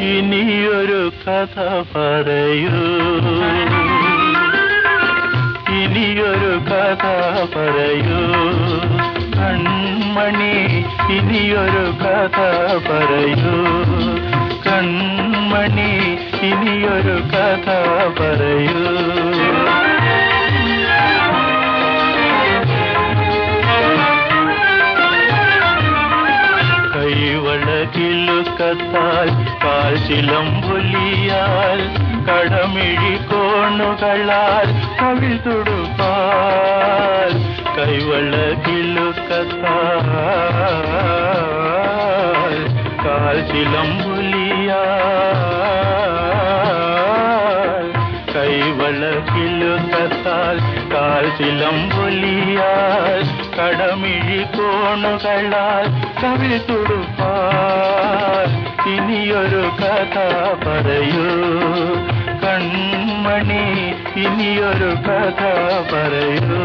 ഇനിയൊരു കഥ പറയൂ, ഇനിയൊരു കഥ പറയൂ കൺമണി, ഇനിയൊരു കഥ പറയൂ കൺമണി, ഇനിയൊരു കഥ പറയൂ. കൈവളകിലുക്കത്താൽ കാൽച്ചിലമ്പൊലിയാൽ കടമിഴി കോണുകളാൽ കവിൾ തുടുപ്പാൽ, കൈവളകിലുക്കത്താൽ കാൽച്ചിലമ്പൊലിയാൽ, കൈവളകിലുക്കത്താൽ കാൽച്ചിലമ്പൊലിയാൽ കടമിഴി കോണുകളാൽ കവിൾ തുടുപ്പാൽ, ഇനിയൊരു കഥ പറയൂ കൺമണി, ഇനിയൊരു കഥ പറയൂ.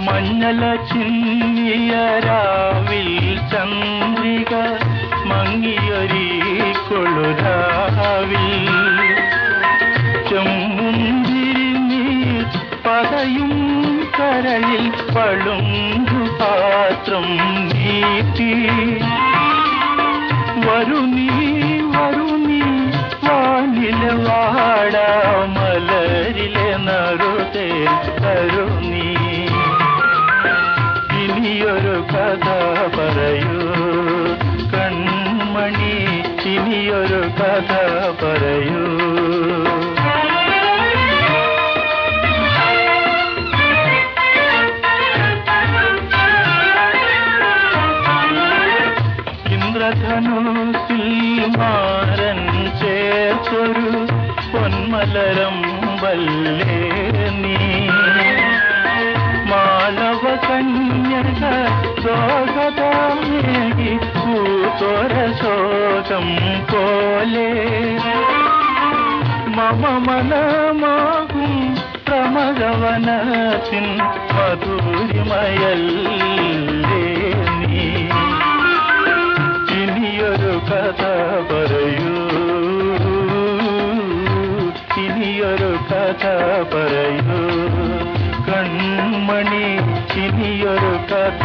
മഞ്ഞല ചിന്നിയ രാവിൽ ചന്ദ്രിക മങ്ങിയൊരീക്കൊളുരാവിൽ, ചെമ്മുന്തിരിനീർ പതയും കരളിൽ പളുങ്കു പാത്രം നീട്ടി, വരുന്നീ വരുന്നീ വാനിലെ വാടാമലരിലെ നറുതേ തരുന്നീ, ഇനിയൊരു കഥ പറയൂ കൺമണി, ഇനിയൊരു കഥ പറയൂ. ഇന്ദ്രധനുസിൽ മാരൻ ചേർത്തൊരു പൊന്മലരമ്പല്ലേ നീ, മാളവ കന്യക ദോഷതാമേകി പൂത്തൊരശോകം പോലെ, മമ മനമാകും പ്രമദവനത്തിൻ മധുരിമയല്ലേ നീ, ഇനിയൊരു കഥ പറയൂ, ഇനിയൊരു കഥ പറയൂ കൺമണി, ഇനിയൊരു കഥ